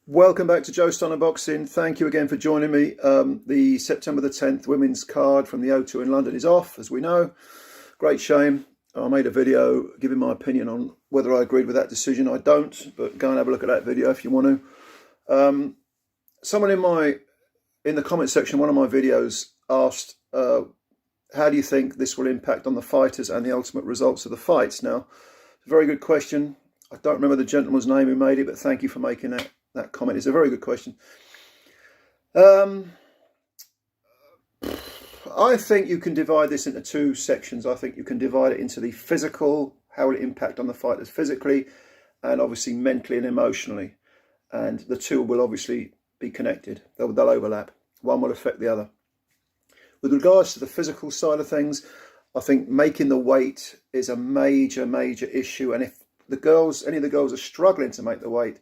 Welcome back to Joe Stunner Boxing. Thank you again for joining me. The September the 10th women's card from the O2 in London is off, as we know. Great shame. I made a video giving my opinion on whether I agreed with that decision. I don't, but go and have a look at that video if you want to. Someone in the comment section, one of my videos asked, how do you think this will impact on the fighters and the ultimate results of the fights? Now, very good question. I don't remember the gentleman's name who made it, but thank you for making that comment. It's a very good question. I think you can divide this into two sections. I think you can divide it into the physical, how will it impact on the fighters physically, and obviously mentally and emotionally. And the two will obviously be connected. They'll overlap. One will affect the other. With regards to the physical side of things, I think making the weight is a major, major issue. And if any of the girls are struggling to make the weight,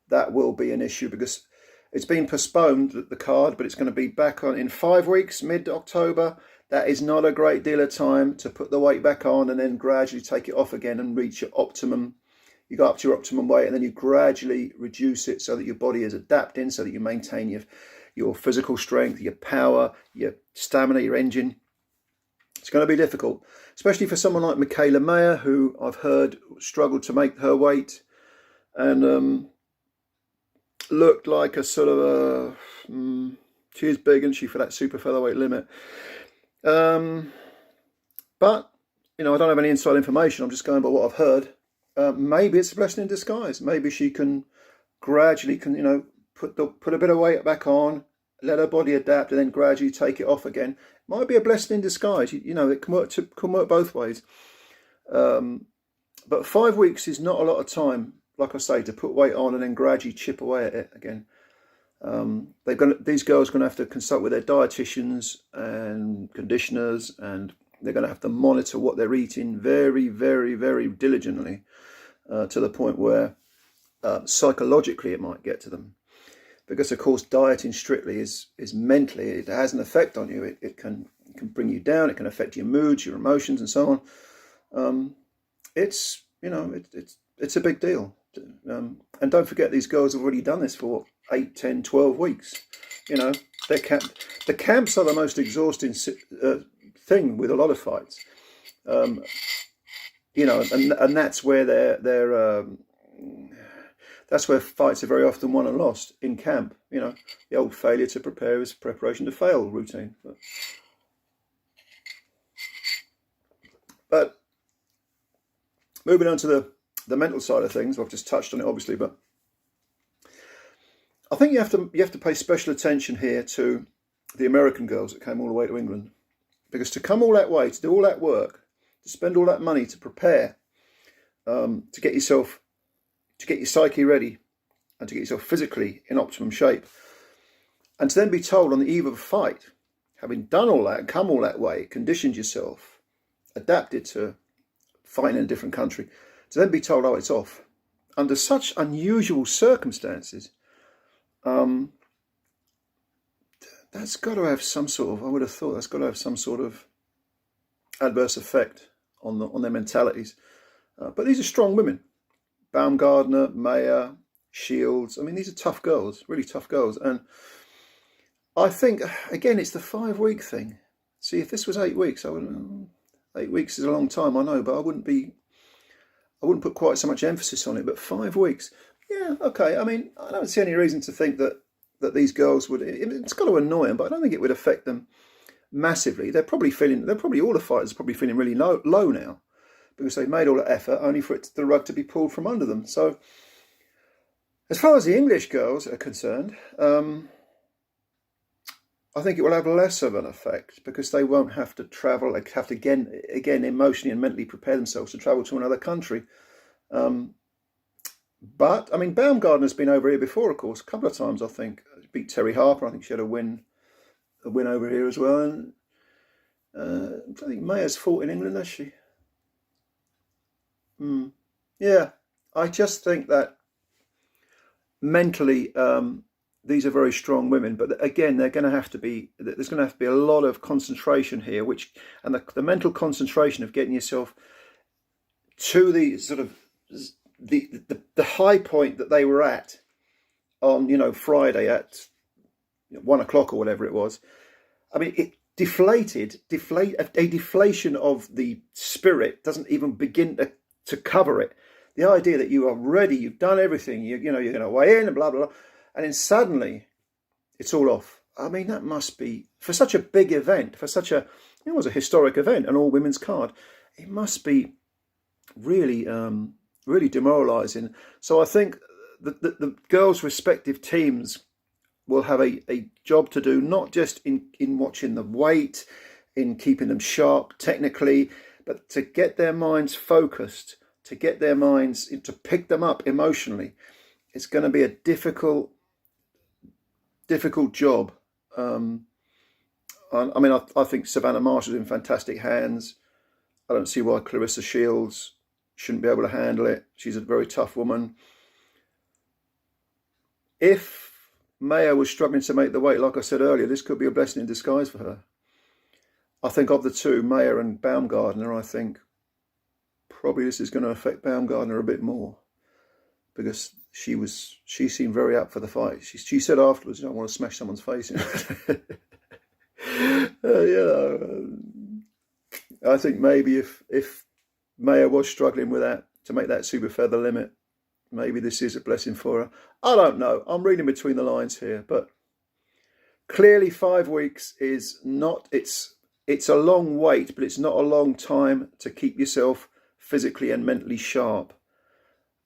that will be an issue because it's been postponed, the card, but it's going to be back on in 5 weeks, mid-October. That is not a great deal of time to put the weight back on and then gradually take it off again and reach your optimum. You go up to your optimum weight and then you gradually reduce it so that your body is adapting, so that you maintain your physical strength, your power, your stamina, your engine. It's going to be difficult, especially for someone like Michaela Mayer, who I've heard struggled to make her weight and looked like a sort of she is big, isn't she, for that super featherweight limit. But, you know, I don't have any inside information. I'm just going by what I've heard. Maybe it's a blessing in disguise. Maybe she can gradually, you know, put a bit of weight back on, let her body adapt, and then gradually take it off again. Might be a blessing in disguise. You know, it can work both ways. But 5 weeks is not a lot of time, like I say, to put weight on and then gradually chip away at it again. These girls are going to have to consult with their dietitians and conditioners, and they're going to have to monitor what they're eating very, very, very diligently, to the point where psychologically it might get to them. Because of course dieting strictly is mentally, it has an effect on you. It can bring you down, it can affect your moods, your emotions and so on. It's a big deal. And don't forget, these girls have already done this for 8, 10, 12 weeks. You know, the camps are the most exhausting thing with a lot of fights. You know, and that's where that's where fights are very often won and lost, in camp. You know, the old failure to prepare is preparation to fail routine. But moving on to the mental side of things, I've just touched on it obviously, but I think you have to pay special attention here to the American girls that came all the way to England, because to come all that way, to do all that work, to spend all that money to prepare, to get your psyche ready, and to get yourself physically in optimum shape, and to then be told on the eve of a fight, having done all that, come all that way, conditioned yourself, adapted to fighting in a different country, to then be told, oh, it's off, under such unusual circumstances, that's got to have some sort of, I would have thought, that's got to have some sort of adverse effect on their mentalities. But these are strong women. Baumgardner, Mayer, Shields. I mean, these are tough girls, really tough girls. And I think, again, it's the 5 week thing. See, if this was 8 weeks, 8 weeks is a long time, I know, but I wouldn't put quite so much emphasis on it. But 5 weeks, yeah, okay. I mean, I don't see any reason to think that these girls would, it's got to annoy them, but I don't think it would affect them massively. All the fighters are probably feeling really low now, because they've made all that effort only for the rug to be pulled from under them. So as far as the English girls are concerned, I think it will have less of an effect, because they won't have to travel. They have to again emotionally and mentally prepare themselves to travel to another country. But I mean, Baumgardner's been over here before, of course, a couple of times. I think beat Terry Harper. I think she had a win over here as well. And I think Mayer's fought in England, has she? Yeah, I just think that mentally, these are very strong women, but again, there's going to have to be a lot of concentration here, and the mental concentration of getting yourself to the sort of the high point that they were at on, you know, Friday at 1 o'clock or whatever it was. I mean, it a deflation of the spirit doesn't even begin to cover it. The idea that you are ready, you've done everything, you know, you're going to weigh in and blah, blah, blah. And then suddenly it's all off. I mean, that must be, for such a big event, for such a, it was a historic event, an all women's card, it must be really, really demoralising. So I think the girls' respective teams will have a job to do, not just in watching the weight, in keeping them sharp technically, but to get their minds focused, to get their minds, to pick them up emotionally. It's going to be a difficult job. I mean, I think Savannah Marshall's in fantastic hands. I don't see why Clarissa Shields shouldn't be able to handle it. She's a very tough woman. If Maya was struggling to make the weight, like I said earlier, this could be a blessing in disguise for her. I think of the two, Maya and Baumgardner, I think probably this is going to affect Baumgardner a bit more, because she seemed very up for the fight. She said afterwards, "I don't want to smash someone's face in." I think maybe if Maya was struggling with that, to make that super feather limit, maybe this is a blessing for her. I don't know. I'm reading between the lines here, but clearly 5 weeks is not, it's a long wait, but it's not a long time to keep yourself physically and mentally sharp.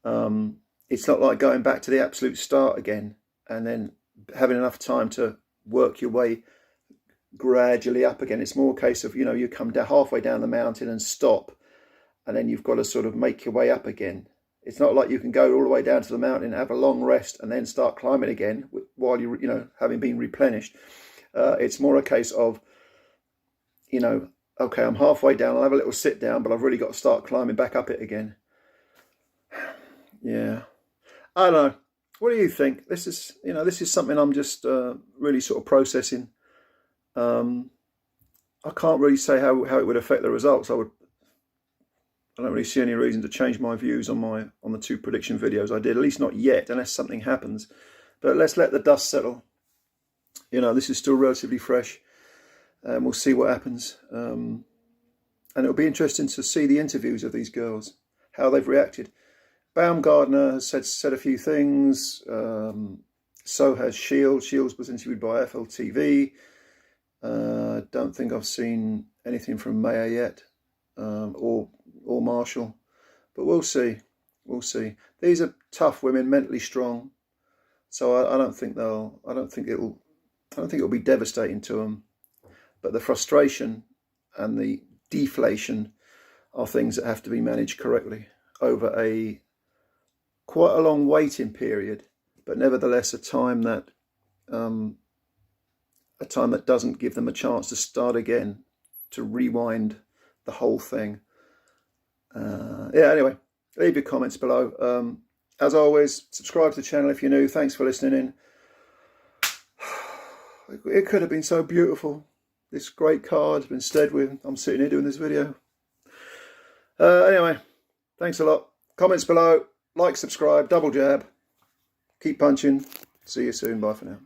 It's not like going back to the absolute start again and then having enough time to work your way gradually up again. It's more a case of, you know, you come down halfway down the mountain and stop, and then you've got to sort of make your way up again. It's not like you can go all the way down to the mountain, have a long rest, and then start climbing again while you know, having been replenished. It's more a case of, you know, okay, I'm halfway down, I'll have a little sit down, but I've really got to start climbing back up it again. Yeah, I don't know. What do you think? This is, you know, this is something I'm just really sort of processing. I can't really say how it would affect the results. I don't really see any reason to change my views on the 2 prediction videos I did, at least not yet, unless something happens. But let's let the dust settle. You know, this is still relatively fresh, and we'll see what happens. And it'll be interesting to see the interviews of these girls, how they've reacted. Baumgardner has said a few things. So has Shields. Shields was interviewed by FLTV. Don't think I've seen anything from Maya yet, or Marshall, but we'll see. We'll see. These are tough women, mentally strong. So I don't think it'll be devastating to them. But the frustration and the deflation are things that have to be managed correctly over quite a long waiting period, but nevertheless a time that doesn't give them a chance to start again, to rewind the whole thing. Yeah, anyway, leave your comments below. As always, subscribe to the channel if you're new. Thanks for listening in. It could have been so beautiful. This great card, instead I'm sitting here doing this video. Anyway, thanks a lot. Comments below, like, subscribe, double jab. Keep punching. See you soon. Bye for now.